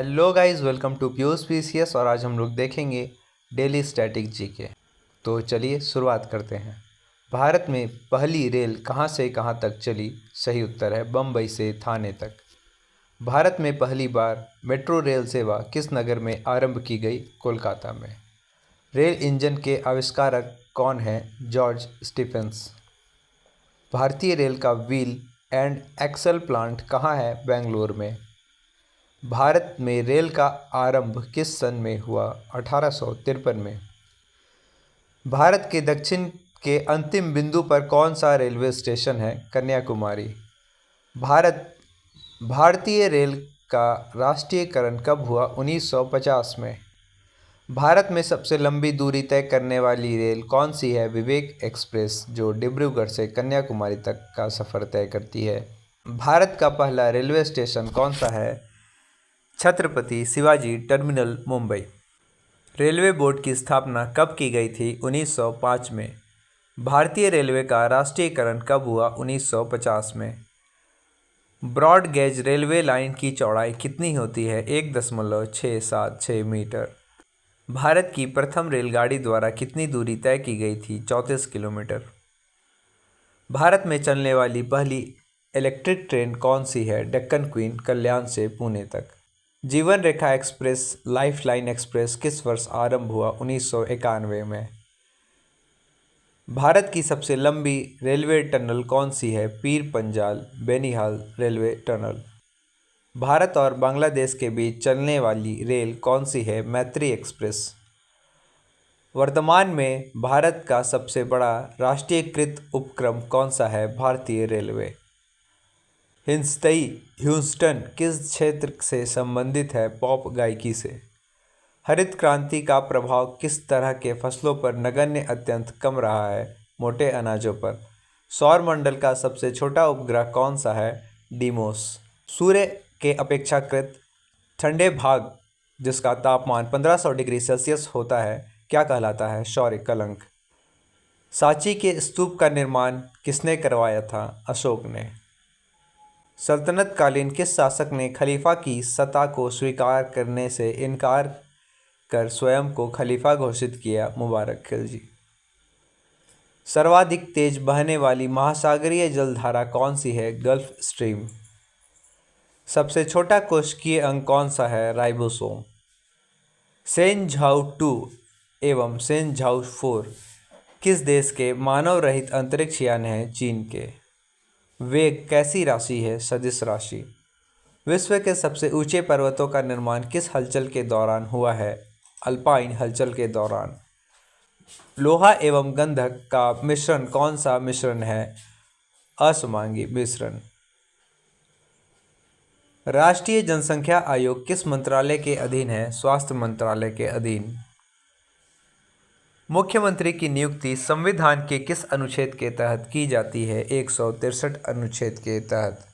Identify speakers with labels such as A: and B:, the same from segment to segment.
A: Hello guys, welcome to प्योस PCS. और आज हम लोग देखेंगे डेली स्टैटिक जीके। तो चलिए शुरुआत करते हैं। भारत में पहली रेल कहाँ से कहाँ तक चली? सही उत्तर है बम्बई से थाने तक। भारत में पहली बार मेट्रो रेल सेवा किस नगर में आरंभ की गई? कोलकाता में। रेल इंजन के आविष्कारक कौन हैं? George Stephens. भारतीय रेल का व्हील एंड एक्सल प्लांट कहाँ है? बेंगलोर में। भारत में रेल का आरंभ किस सन में हुआ? 1853 में। भारत के दक्षिण के अंतिम बिंदु पर कौन सा रेलवे स्टेशन है? कन्याकुमारी। भारतीय रेल का राष्ट्रीयकरण कब हुआ? 1950 में। भारत में सबसे लंबी दूरी तय करने वाली रेल कौन सी है? विवेक एक्सप्रेस, जो डिब्रूगढ़ से कन्याकुमारी तक का सफ़र तय करती है। भारत का पहला रेलवे स्टेशन कौन सा है? Chhatrapati Shivaji terminal, Mumbai. Railway board की स्थापना कब की गई थी? 1905 में। भारतीय रेलवे का राष्ट्रीयकरण कब हुआ? 1950 में। ब्रॉड गेज रेलवे लाइन की चौड़ाई कितनी होती है? 1.676 मीटर। भारत की प्रथम रेलगाड़ी द्वारा कितनी दूरी तय की गई थी? 34 किलोमीटर। भारत में चलने वाली पहली इलेक्ट्रिक ट्रेन कौन सी है? डेक्कन क्वीन, कल्याण से पुणे तक। जीवन रेखा एक्सप्रेस, लाइफलाइन एक्सप्रेस किस वर्ष आरंभ हुआ? 1991 में। भारत की सबसे लंबी रेलवे टनल कौन सी है? Pir Panjal बेनिहाल railway tunnel. भारत और बांग्लादेश के बीच चलने वाली रेल कौन सी है? मैत्री एक्सप्रेस। वर्तमान में भारत का सबसे बड़ा राष्ट्रीयकृत उपक्रम कौन सा है? भारतीय रेलवे। ह्यूस्टन किस क्षेत्र से संबंधित है? पॉप गायकी से। हरित क्रांति का प्रभाव किस तरह के फसलों पर नगण्य अत्यंत कम रहा है? मोटे अनाजों पर। सौर मंडल का सबसे छोटा उपग्रह कौन सा है? डीमोस। सूर्य के अपेक्षाकृत ठंडे भाग जिसका तापमान 1500 डिग्री सेल्सियस होता है क्या कहलाता है? सौर कलंक। सांची के स्तूप का निर्माण किसने करवाया था? अशोक ने। सल्तनत कालीन किस शासक ने खलीफा की सत्ता को स्वीकार करने से इनकार कर स्वयं को खलीफा घोषित किया? मुबारक खिलजी। सर्वाधिक तेज बहने वाली महासागरीय जलधारा कौन सी है? Gulf stream. सबसे छोटा कोशिकीय अंग कौन सा है? राइबोसोम। सेनझाऊ 2 एवं सेनझाऊ 4 किस देश के मानव रहित अंतरिक्ष यान हैं? चीन के। वेग कैसी राशि है? सदिश राशि। विश्व के सबसे ऊंचे पर्वतों का निर्माण किस हलचल के दौरान हुआ है? अल्पाइन हलचल के दौरान। लोहा एवं गंधक का मिश्रण कौन सा मिश्रण है? असमांगी मिश्रण। राष्ट्रीय जनसंख्या आयोग किस मंत्रालय के अधीन है? स्वास्थ्य मंत्रालय के अधीन। मुख्यमंत्री की नियुक्ति संविधान के किस अनुच्छेद के तहत की जाती है? 163 अनुच्छेद के तहत।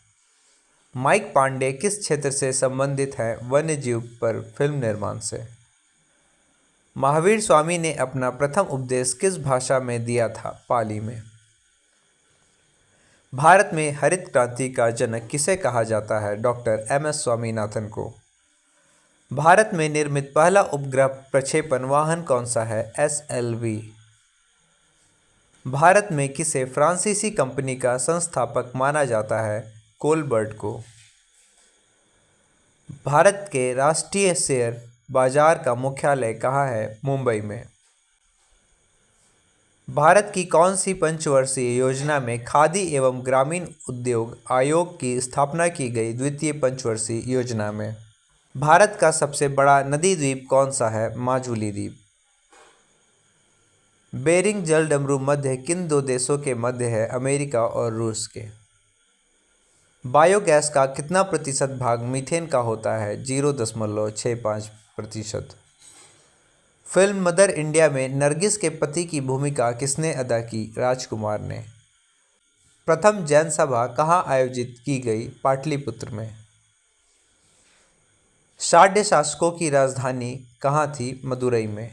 A: माइक पांडे किस क्षेत्र से संबंधित है? वन्य जीव पर फिल्म निर्माण से। महावीर स्वामी ने अपना प्रथम उपदेश किस भाषा में दिया था? पाली में। भारत में हरित क्रांति का जनक किसे कहा जाता है? Doctor MS. स्वामीनाथन को। भारत में निर्मित पहला उपग्रह प्रक्षेपण वाहन कौन सा है? SLV। भारत में किसे फ्रांसीसी कंपनी का संस्थापक माना जाता है? कोलबर्ट को। भारत के राष्ट्रीय शेयर बाजार का मुख्यालय कहाँ है? मुंबई में। भारत की कौन सी पंचवर्षीय योजना में खादी एवं ग्रामीण उद्योग आयोग की स्थापना की गई? द्वितीय पंचवर्षीय योजना में। भारत का सबसे बड़ा नदी द्वीप कौन सा है? माजुली द्वीप। बेरिंग जलडमरू मध्य किन दो देशों के मध्य है? अमेरिका और रूस के। बायोगैस का कितना प्रतिशत भाग मीथेन का होता है? 0.65%। फिल्म मदर इंडिया में नरगिस के पति की भूमिका किसने अदा की? राजकुमार ने। प्रथम जैन सभा कहाँ आयोजित की गई? पाटलिपुत्र में। शाक्य शासकों की राजधानी कहाँ थी? मदुरई में।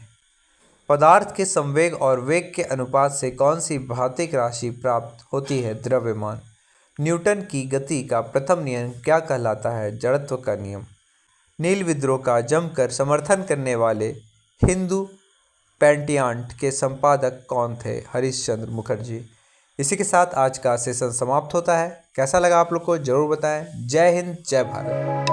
A: पदार्थ के संवेग और वेग के अनुपात से कौन सी भौतिक राशि प्राप्त होती है? द्रव्यमान। न्यूटन की गति का प्रथम नियम क्या कहलाता है? जड़त्व का नियम। नील विद्रोह का जमकर समर्थन करने वाले हिंदू पेंटियांट के संपादक कौन थे? हरीशचंद्र मुखर्जी। इसी के साथ आज का सेशन समाप्त होता है। कैसा लगा आप लोग को जरूर बताएं। जय हिंद, जय भारत।